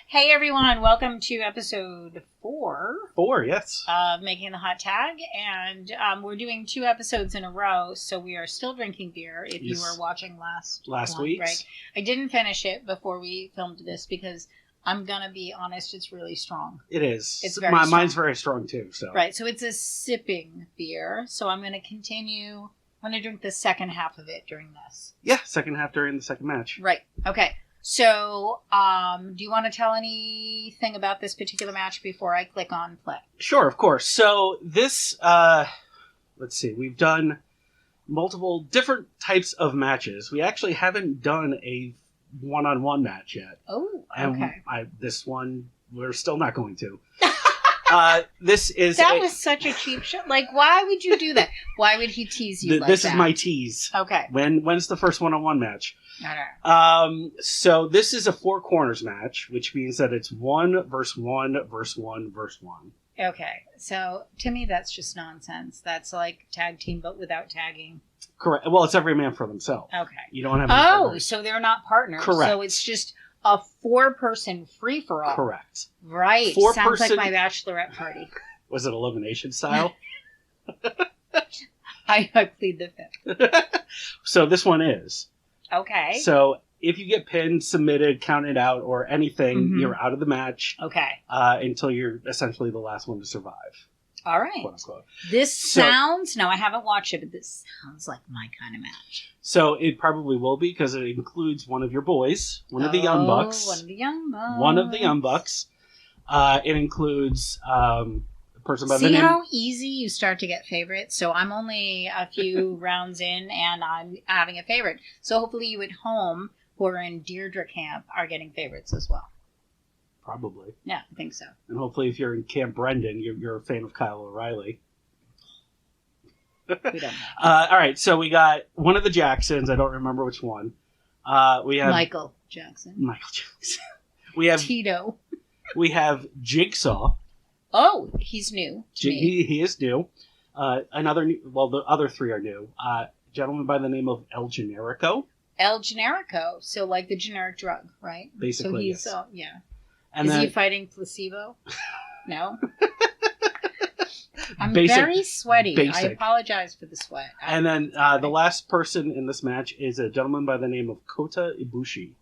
Hey everyone, welcome to episode 4. 4, yes. Of Making the Hot Tag, and we're doing 2 episodes in a row, so we are still drinking beer, if you were watching last week's. Right? I didn't finish it before we filmed this, because I'm gonna be honest, it's really strong. It is. It's very strong. Mine's very strong too, so. Right, so it's a sipping beer, so I'm gonna continue. I'm gonna drink the second half of it during this. Yeah, second half during the second match. Right, okay. So, do you want to tell anything about this particular match before I click on play? Sure, of course. So this, let's see, we've done multiple different types of matches. We actually haven't done a one-on-one match yet. Oh, okay. And this one, we're still not going to. This is that was such a cheap shot. Like, why would you do that? Why would he tease you like that? This is my tease. Okay. When's the first one-on-one match? I don't know. So this is a 4 corners match, which means that it's 1 versus 1 versus 1 versus 1. Okay. So to me, that's just nonsense. That's like tag team, but without tagging. Correct. Well, it's every man for themselves. Okay. You don't have any partners. So they're not partners. Correct. So it's just a 4-person free-for-all. Correct. Right. 4-person... Sounds like my bachelorette party. Was it elimination style? I plead the fifth. So this one is. Okay. So if you get pinned, submitted, counted out, or anything, you're out of the match. Okay. Until you're essentially the last one to survive. All right. Quote unquote. This sounds... No, I haven't watched it, but this sounds like my kind of match. So it probably will be, because it includes one of your boys, one of the Young Bucks. One of the Young Bucks. One of the Young Bucks. It includes a person by the name... See how easy you start to get favorites? So I'm only a few rounds in, and I'm having a favorite. So hopefully you at home, who are in Deirdre camp, are getting favorites as well. Probably. Yeah, I think so. And hopefully if you're in Camp Brendan, you're a fan of Kyle O'Reilly. We don't know. All right, so we got one of the Jacksons. I don't remember which one. We have Michael Jackson. We have Tito. We have Jigsaw. Oh, he's new. He is new. The other 3 are new. A gentleman by the name of El Generico. El Generico. So like the generic drug, right? Basically, so he's, yes. yeah. And is he fighting placebo? No? I'm very sweaty. Basic. I apologize for the sweat. And then the last person in this match is a gentleman by the name of Kota Ibushi.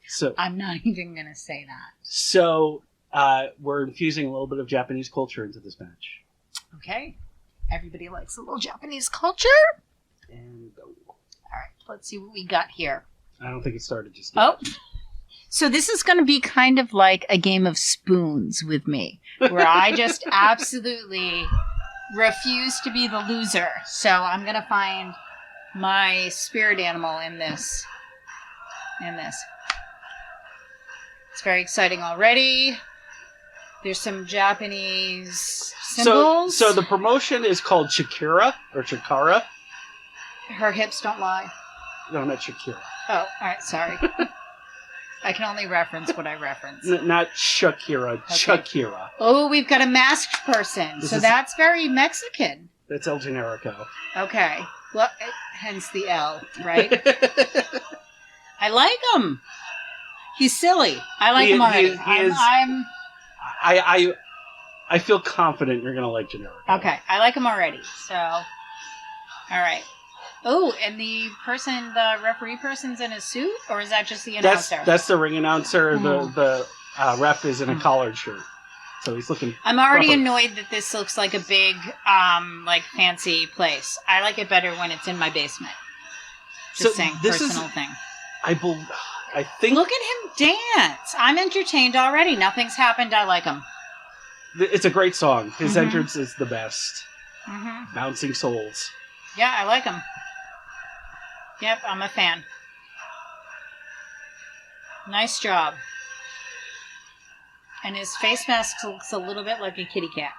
So I'm not even going to say that. So we're infusing a little bit of Japanese culture into this match. Okay. Everybody likes a little Japanese culture. And go. All right. Let's see what we got here. I don't think it started just yet. Oh. So this is going to be kind of like a game of spoons with me, where I just absolutely refuse to be the loser. So I'm going to find my spirit animal in this. It's very exciting already. There's some Japanese symbols. So the promotion is called Chikara or Chikara. Her hips don't lie. No, not Shakira. Oh, all right. Sorry. I can only reference what I reference. Not Shakira, okay. Chakira. Oh, we've got a masked person. That's very Mexican. That's El Generico. Okay. Well, hence the L, right? I like him. He's silly. I like him already. I feel confident you're going to like Generico. Okay. I like him already. So, all right. Oh, and the referee person's in a suit? Or is that just the announcer? That's the ring announcer. The ref is in a collared shirt. So he's looking... I'm already annoyed that this looks like a big, fancy place. I like it better when it's in my basement. Just saying, personal thing. I think... Look at him dance! I'm entertained already. Nothing's happened. I like him. It's a great song. His entrance is the best. Bouncing Souls. Yeah, I like him. Yep, I'm a fan. Nice job. And his face mask looks a little bit like a kitty cat.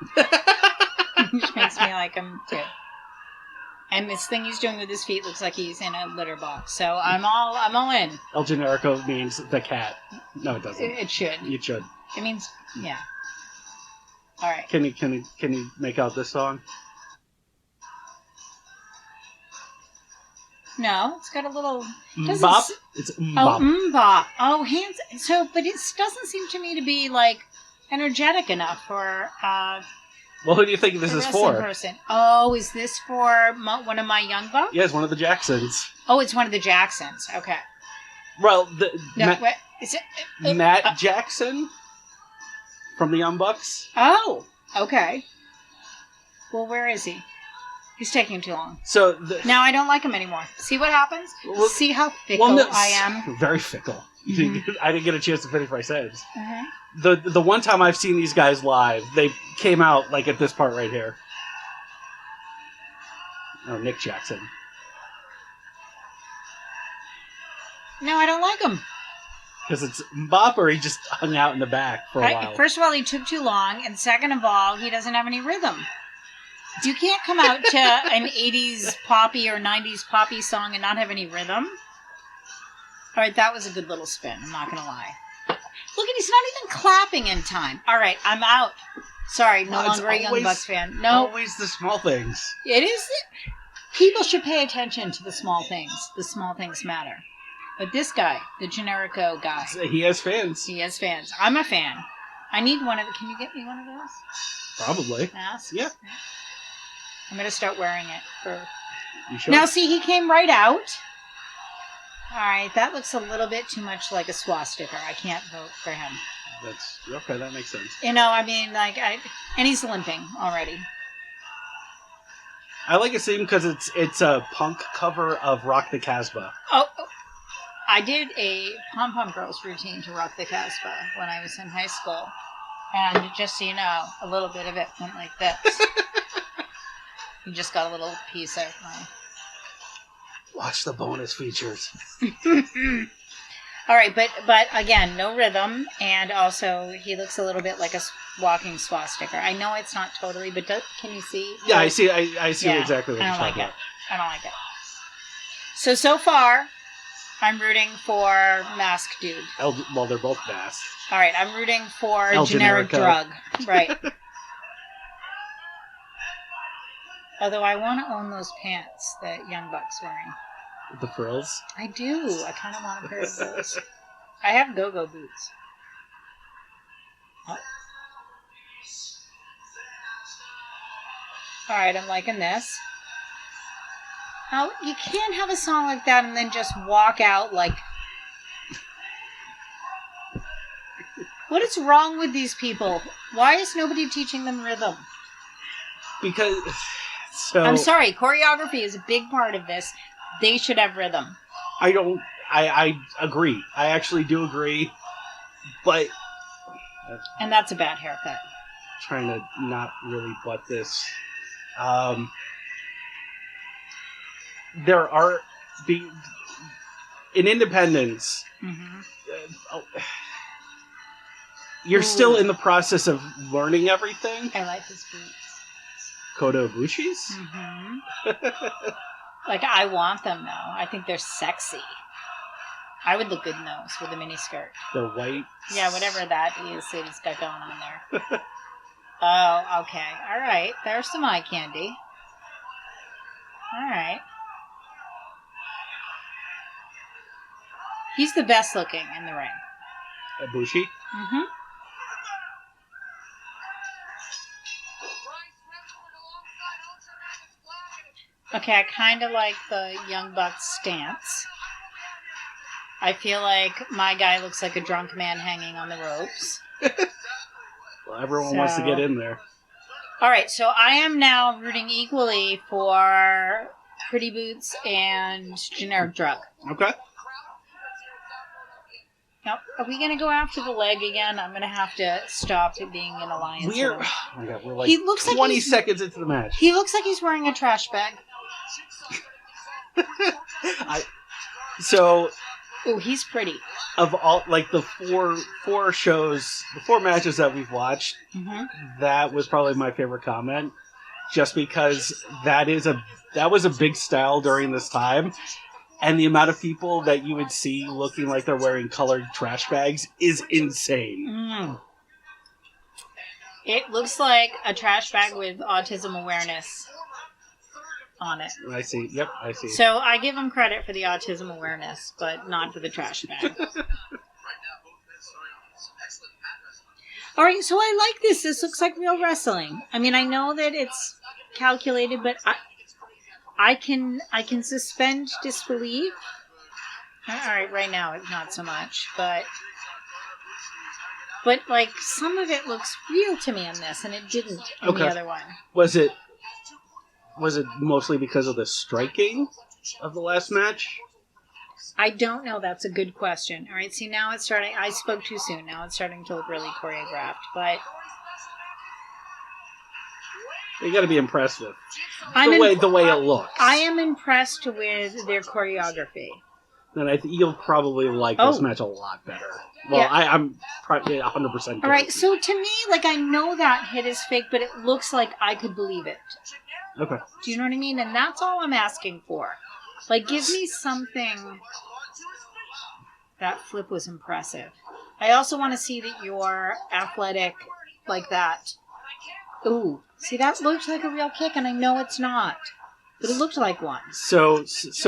Which makes me like him too. And this thing he's doing with his feet looks like he's in a litter box. So I'm all in. El Generico means the cat. No, it doesn't. It should. It should. It means, yeah. All right. Can you make out this song? No, it's got a little... Mbop? It's Oh, Mbop. mbop. Oh, hands... So, but it doesn't seem to me to be, like, energetic enough for... Well, who do you think this the is wrestling for? person. Oh, is this for one of my young bucks? Yeah, it's one of the Jacksons. Oh, it's one of the Jacksons. Okay. Well, No, wait, is it... Matt Jackson from the Young Bucks. Oh, okay. Well, where is he? He's taking too long. So Now I don't like him anymore. See what happens? Well, See how fickle I am? Very fickle. Mhm. I didn't get a chance to finish my sentence. Mm-hmm. The one time I've seen these guys live, they came out like at this part right here. Oh, Nick Jackson. No, I don't like him. Because it's Mbop, or he just hung out in the back for a while. First of all, he took too long, and second of all, he doesn't have any rhythm. You can't come out to an 80s poppy or 90s poppy song and not have any rhythm. All right, that was a good little spin, I'm not going to lie. Look, he's not even clapping in time. All right, I'm out. Sorry, no longer a Young Bucks fan. No, Always the small things. it is... People should pay attention to the small things. The small things matter. But this guy, the Generico guy, He has fans. he has fans. I'm a fan. I need one of... Can you get me one of those? Probably. Masks? Yeah. I'm going to start wearing it for... You sure? Now, see, he came right out. All right, that looks a little bit too much like a swastika. I can't vote for him. That's okay. That makes sense. You know, I mean, like, and he's limping already. I like it scene because it's a punk cover of Rock the Casbah. Oh, I did a Pom Pom Girls routine to Rock the Casbah when I was in high school. And just so you know, a little bit of it went like this. You just got a little piece of my... Watch the bonus features. All right, but again, no rhythm, and also he looks a little bit like a walking swastika. I know it's not totally, but can you see? Yeah, I see. I see Yeah, exactly what I you're don't like talking it. I don't like it. So far, I'm rooting for Mask Dude. Well, they're both masked. All right, I'm rooting for El Generic Generico. Drug. Right. Although I want to own those pants that Young Buck's wearing. With the frills. I do. I kind of want a pair of those. I have go-go boots. Oh. All right, I'm liking this. Now, you can't have a song like that and then just walk out like... What is wrong with these people? Why is nobody teaching them rhythm? Because... So... I'm sorry, choreography is a big part of this. They should have rhythm. I agree. I actually do agree. But... And that's a bad haircut. Trying to not really butt this. There are... In Independence... Mm-hmm. You're Ooh. still in the process of learning everything. I like his boots. Kota Ibushi's? Mm-hmm. Like, I want them, though. I think they're sexy. I would look good in those with a miniskirt. The white... Yeah, whatever that is that he's got going on there. Oh, okay. All right. There's some eye candy. All right. He's the best looking in the ring. Ibushi? Mm-hmm. Okay, I kind of like the Young Bucks stance. I feel like my guy looks like a drunk man hanging on the ropes. Well, everyone wants to get in there. All right, so I am now rooting equally for Pretty Boots and Generic Drug. Okay. Now, are we going to go after the leg again? I'm going to have to stop it being an alliance. Oh my God, we're like He looks like 20 seconds into the match. He looks like he's wearing a trash bag. Oh, he's pretty. Of all, like the four shows, the four matches that we've watched, that was probably my favorite comment, just because that was a big style during this time, and the amount of people that you would see looking like they're wearing colored trash bags is insane. Mm. It looks like a trash bag with autism awareness. on it. I see. Yep, I see. So I give him credit for the autism awareness, but not for the trash bag. All right, so I like this. This looks like real wrestling. I mean, I know that it's calculated, but I can suspend disbelief. All right, right now it's not so much, but like some of it looks real to me in this, and it didn't in the other one. Was it mostly because of the striking of the last match? I don't know. That's a good question. All right, see, now it's starting. I spoke too soon. Now it's starting to look really choreographed, but you got to be impressed with the way it looks. I am impressed with their choreography. Then I think you'll probably like this match a lot better. Well, yeah. I'm probably 100%. All right, so to me, like, I know that hit is fake, but it looks like I could believe it. Okay. Do you know what I mean? And that's all I'm asking for. Like, give me something. That flip was impressive. I also want to see that you're athletic like that. Ooh, see, that looks like a real kick, and I know it's not. But it looked like one. So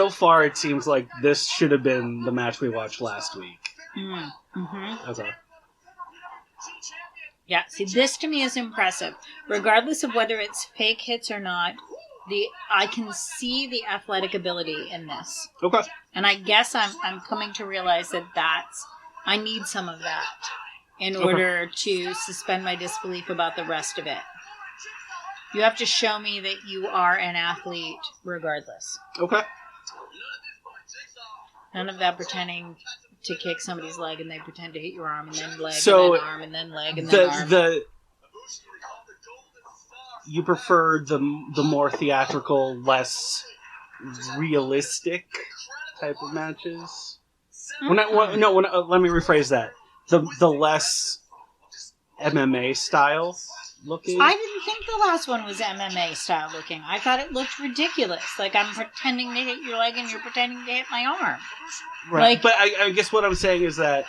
far, it seems like this should have been the match we watched last week. Mm-hmm. Okay. Yeah, see, this to me is impressive. Regardless of whether it's fake hits or not, I can see the athletic ability in this. Okay. And I guess I'm coming to realize that I need some of that in order to suspend my disbelief about the rest of it. You have to show me that you are an athlete regardless. Okay. None of that pretending to kick somebody's leg and they pretend to hit your arm and then leg and then arm and then leg and then arm. You prefer the more theatrical, less realistic type of matches? Let me rephrase that. The less MMA style looking? I didn't think the last one was MMA style looking. I thought it looked ridiculous. Like I'm pretending to hit your leg and you're pretending to hit my arm. Right. Like, but I guess what I'm saying is that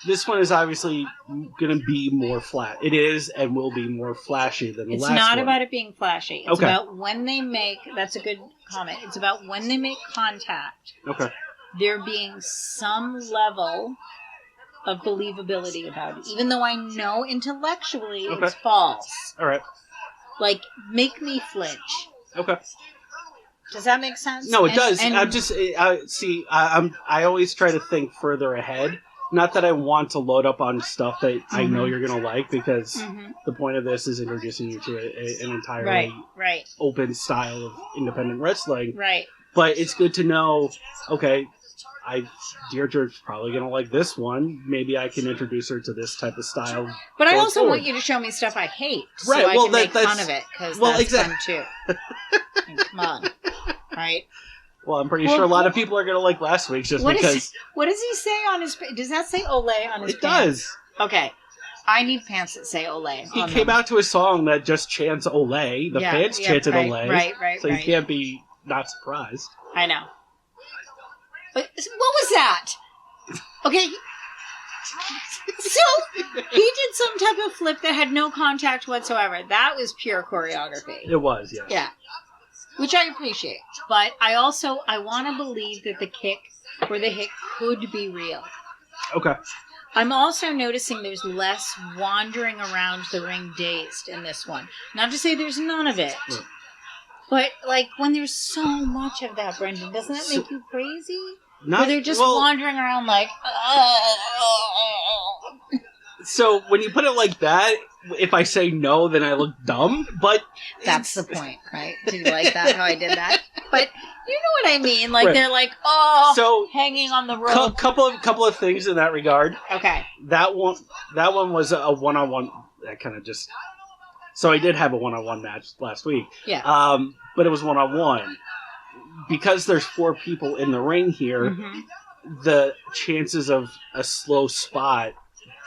this one is obviously going to be more flat. It is and will be more flashy than the last one. It's not about it being flashy. It's about when they make... That's a good comment. It's about when they make contact. Okay. There being some level of believability about it. Even though I know intellectually it's false. All right. Like, make me flinch. Okay. Does that make sense? No, it does. I always try to think further ahead. Not that I want to load up on stuff that I know you're going to like, because the point of this is introducing you to an entirely open style of independent wrestling. Right. But it's good to know, okay, Deirdre's probably going to like this one. Maybe I can introduce her to this type of style. But I also want you to show me stuff I hate, so I can make fun of it, because that's fun too. I mean, come on. Right? Well, I'm pretty sure a lot of people are going to like last week's because... What does he say on his... Does that say Olay on his pants? It does. Okay. I need pants that say Olay. He came out to a song that just chants Olay. The fans chanted Olay. Right. So you can't be not surprised. I know. But what was that? Okay. So, he did some type of flip that had no contact whatsoever. That was pure choreography. It was, yes. Yeah. Which I appreciate. But I want to believe that the kick or the hit could be real. Okay. I'm also noticing there's less wandering around the ring dazed in this one. Not to say there's none of it. Yeah. But, like, when there's so much of that, Brendan, doesn't that make you crazy? Where they're just wandering around like... So, when you put it like that, if I say no, then I look dumb, but... That's the point, right? Do you like that, how I did that? But you know what I mean? Like, they're like, hanging on the rope. Couple of things in that regard. Okay. That one was a one-on-one... That kind of just... So I did have a one-on-one match last week. Yeah. But it was one-on-one. Because there's 4 people in the ring here, the chances of a slow spot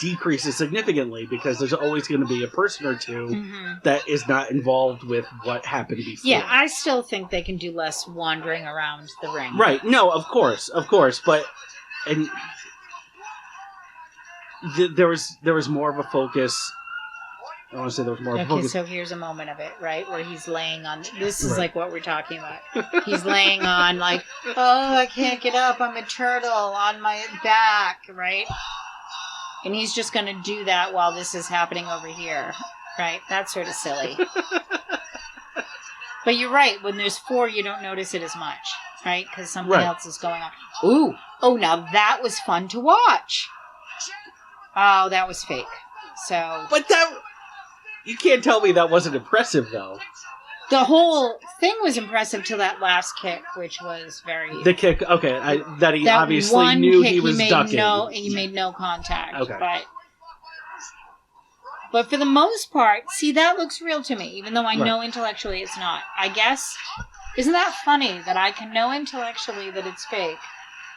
decreases significantly, because there's always going to be a person or two that is not involved with what happened before. Yeah, I still think they can do less wandering around the ring. Right. No, of course. But there was more of a focus I want to say there was more. Okay, so here's a moment of it, right, where he's laying on. This is like what we're talking about. He's laying on, like, oh, I can't get up. I'm a turtle on my back, right? And he's just going to do that while this is happening over here, right? That's sort of silly. But you're right. When there's 4, you don't notice it as much, right? Because something else is going on. Ooh, oh, now that was fun to watch. Oh, that was fake. So, but that. You can't tell me that wasn't impressive, though. The whole thing was impressive till that last kick, which was very... The kick, okay, that he obviously knew he was ducking. He made no contact. Okay. But for the most part, see, that looks real to me, even though I know intellectually it's not. I guess, isn't that funny that I can know intellectually that it's fake,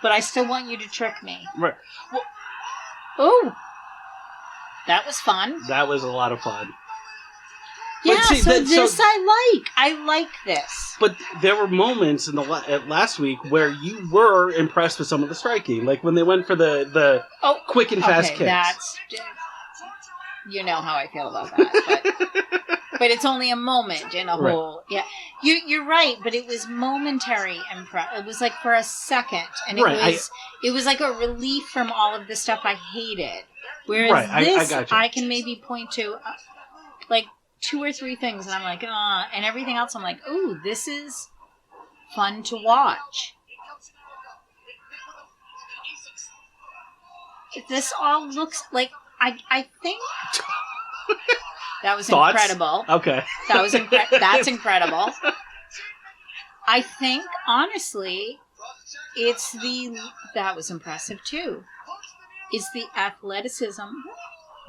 but I still want you to trick me? Right. Well, ooh. That was fun. That was a lot of fun. Yeah, see, I like this. But there were moments in the last week where you were impressed with some of the striking, like when they went for the quick and fast kicks. That's, you know how I feel about that, but it's only a moment in a whole. Yeah, you're right, but it was momentary it was like for a second, and it was like a relief from all of the stuff I hated. Whereas this, I can maybe point to like 2 or 3 things, and I'm like, and everything else, I'm like, ooh, this is fun to watch. This all looks like, I think that was incredible. Okay. That was that's incredible. I think, honestly, that was impressive too. It's the athleticism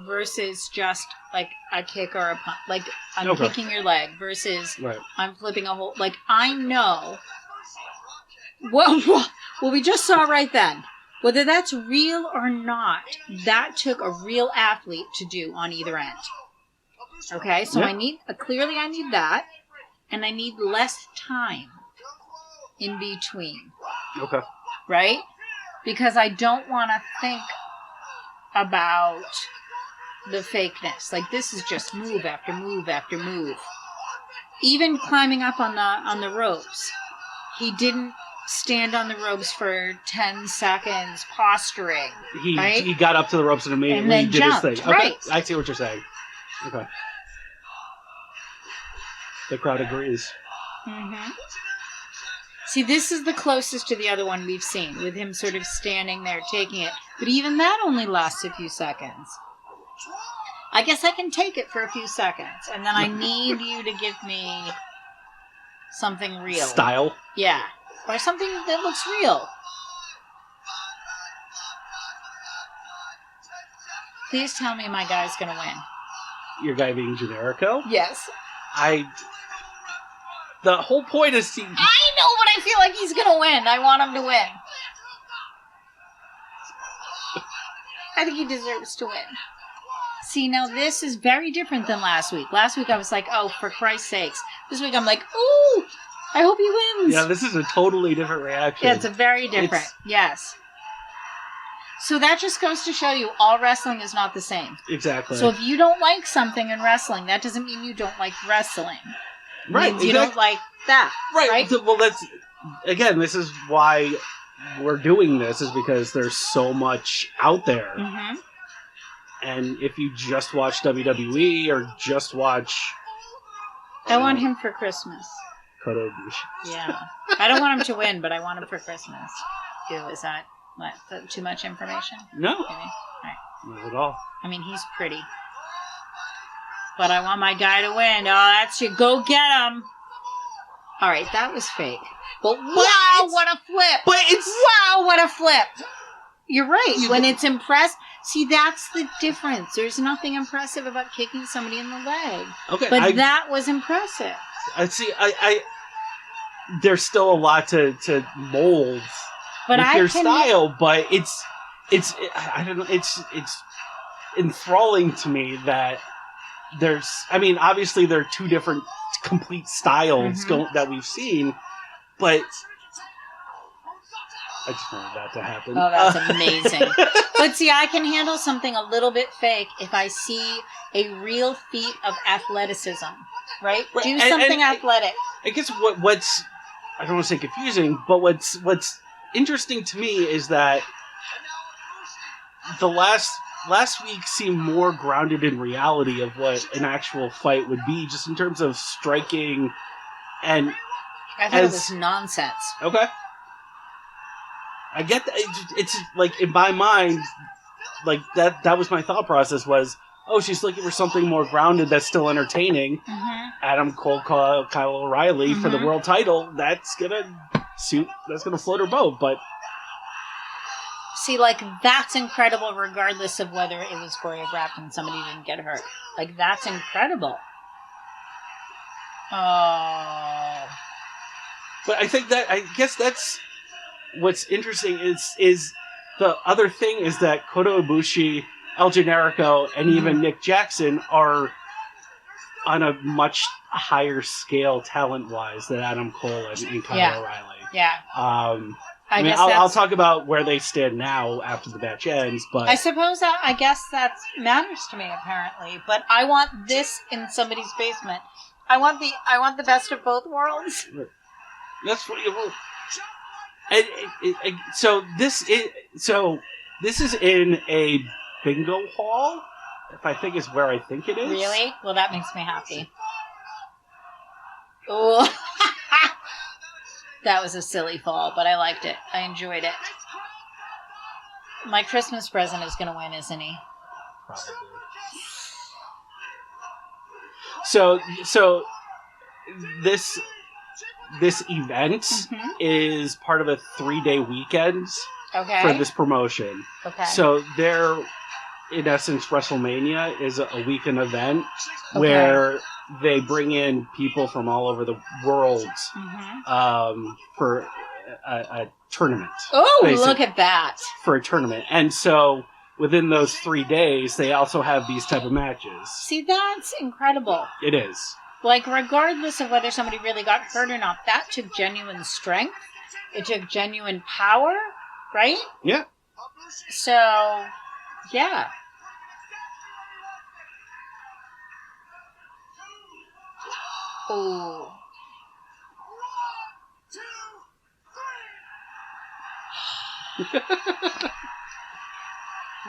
versus just like a kick or a punch. Like I'm kicking your leg versus I'm flipping a whole. Like I know what we just saw right then. Whether that's real or not, that took a real athlete to do on either end. Okay, so I need that, and I need less time in between. Okay. Right? Because I don't want to think about the fakeness. Like this is just move after move after move. Even climbing up on the ropes, he didn't stand on the ropes for 10 seconds posturing. He got up to the ropes and immediately did jumped, his thing. Okay, right. I see what you're saying. Okay. The crowd agrees. Mm-hmm. See, this is the closest to the other one we've seen, with him sort of standing there taking it. But even that only lasts a few seconds. I guess I can take it for a few seconds, and then I need you to give me something real. Style? Yeah. Or something that looks real. Please tell me my guy's going to win. Your guy being Generico? Yes. The whole point is I know, but I feel like he's going to win. I want him to win. I think he deserves to win. See, now this is very different than last week. Last week I was like, oh, for Christ's sakes. This week I'm like, ooh, I hope he wins. Yeah, this is a totally different reaction. Yeah, it's a very different. Yes. So that just goes to show you all wrestling is not the same. Exactly. So if you don't like something in wrestling, that doesn't mean you don't like wrestling. It right. means you don't like that. Right. Well, this is why we're doing this, is because there's so much out there. Mm-hmm. And if you just watch WWE or just watch... I want him for Christmas. Kota Ibushi. Yeah. I don't want him to win, but I want him for Christmas. Ew, is that too much information? No. Okay. All right. Not at all. I mean, he's pretty. But I want my guy to win. Oh, that's you. Go get him. All right, that was fake. But wow, what a flip. Wow, what a flip. You're right. When it's impressed... See, that's the difference. There's nothing impressive about kicking somebody in the leg. Okay. But that was impressive. There's still a lot to mold with your style, but it's I don't know, it's enthralling to me that obviously there are 2 different complete styles that we've seen, but I just wanted that to happen. Oh, that's amazing. But see, I can handle something a little bit fake if I see a real feat of athleticism, right? Do something athletic. I guess what's I don't want to say confusing, but what's interesting to me is that the last week seemed more grounded in reality of what an actual fight would be, just in terms of striking and. I thought it was nonsense. Okay. I get that. It's like, in my mind, like, that was my thought process was, oh, she's looking for something more grounded that's still entertaining. Mm-hmm. Adam Cole, Kyle O'Reilly for the world title. That's gonna float her boat, but... See, like, that's incredible regardless of whether it was choreographed and somebody didn't get hurt. Like, that's incredible. Oh... But I guess that's what's interesting is the other thing is that Kota Ibushi, El Generico, and even Nick Jackson are on a much higher scale talent-wise than Adam Cole and Kyle O'Reilly. Yeah. I'll talk about where they stand now after the match ends, but... I guess that matters to me, apparently. But I want this in somebody's basement. I want the best of both worlds. That's what you want. So this is in a bingo hall. If I think is where I think it is. Really? Well, that makes me happy. Oh, that was a silly fall, but I liked it. I enjoyed it. My Christmas present is going to win, isn't he? Probably. So this event is part of a 3-day weekend for this promotion. Okay. So they're, in essence, WrestleMania is a weekend event where they bring in people from all over the world for a tournament. Oh, look at that. For a tournament. And so within those 3 days, they also have these type of matches. See, that's incredible. It is. Like, regardless of whether somebody really got hurt or not, that took genuine strength. It took genuine power, right? Yeah. So, yeah. Ooh.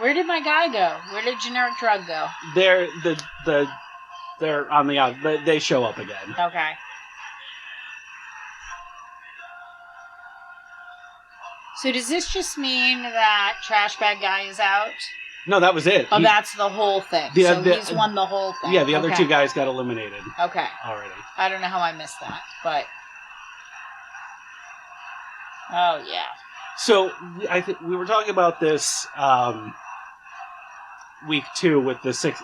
Where did my guy go? Where did Generic Drug go? They're on the out. They show up again. Okay. So does this just mean that Trash Bag Guy is out? No, that was it. Oh, that's the whole thing. He's won the whole thing. Yeah, the other two guys got eliminated. Okay. Already. I don't know how I missed that, but... Oh, yeah. So, I think we were talking about this week 2 with the six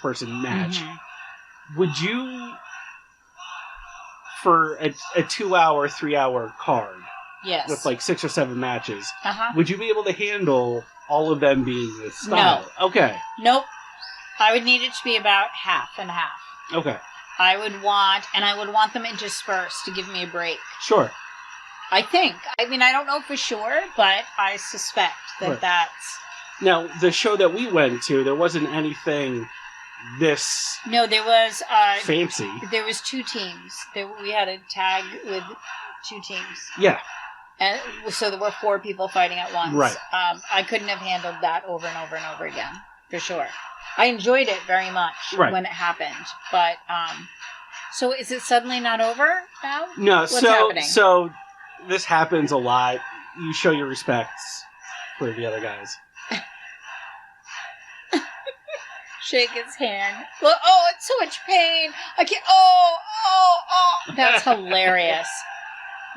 person match. Mm-hmm. Would you, for a 2-hour, 3-hour card, with like 6 or 7 matches, would you be able to handle all of them being this style? No. Okay. Nope. I would need it to be about half and half. Okay. I would want them interspersed to give me a break. Sure. I think. I mean, I don't know for sure, but I suspect that that's... Now, the show that we went to, there wasn't anything this... No, there was... fancy. There was 2 teams. We had a tag with 2 teams. Yeah. And so there were 4 people fighting at once. Right. I couldn't have handled that over and over and over again, for sure. I enjoyed it very much when it happened, but so is it suddenly not over now? No. What's happening? So this happens a lot. You show your respects for the other guys. Shake his hand. Well, oh, it's so much pain. I can't. Oh. That's hilarious.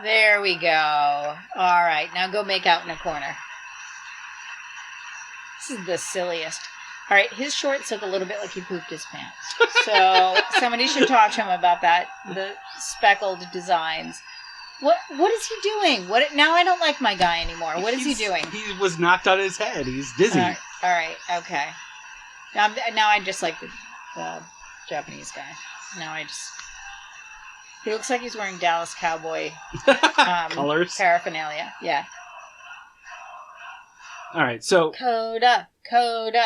There we go. All right, now go make out in a corner. This is the silliest. All right, his shorts look a little bit like he pooped his pants. So somebody should talk to him about that. The speckled designs. What is he doing? Now I don't like my guy anymore. What is he doing? He was knocked on his head. He's dizzy. All right, okay. Now I just like the Japanese guy. Now I just... He looks like he's wearing Dallas Cowboy colors. paraphernalia. Yeah. All right, so Kota.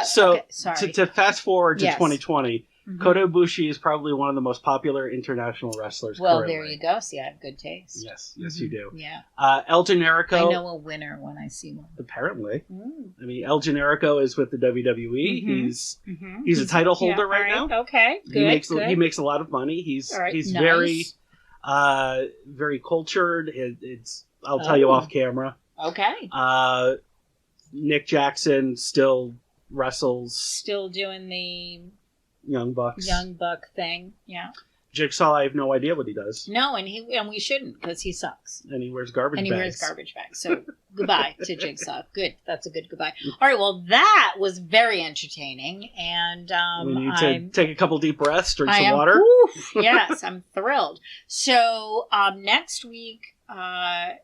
So okay, sorry. to fast forward to Yes. 2020, Kota Ibushi is probably one of the most popular international wrestlers. Well, currently. there you go. See, I have good taste. Yes, you do. Yeah. El Generico. I know a winner when I see one. Apparently, Mm. I mean, El Generico is with the WWE. He's a title holder right now. Okay, good. He makes a lot of money. He's nice. very cultured. I'll tell you off camera. Okay. Nick Jackson still wrestles. Still doing the Young Bucks. Young Buck thing. Yeah. Jigsaw, I have no idea what he does. No, and we shouldn't because he sucks. And he wears garbage bags. So goodbye to Jigsaw. Good. That's a good goodbye. All right. Well, that was very entertaining, and we need to take a couple deep breaths, drink some water. Yes, I'm thrilled. So next week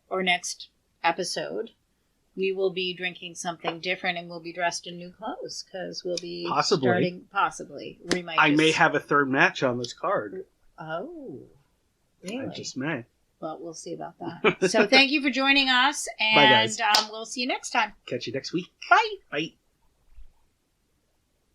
or next episode, we will be drinking something different, and we'll be dressed in new clothes because we'll be Possibly, we might. I may have a third match on this card. Oh, really? I just may. Well, we'll see about that. So, thank you for joining us, and bye, guys. We'll see you next time. Catch you next week. Bye. Bye.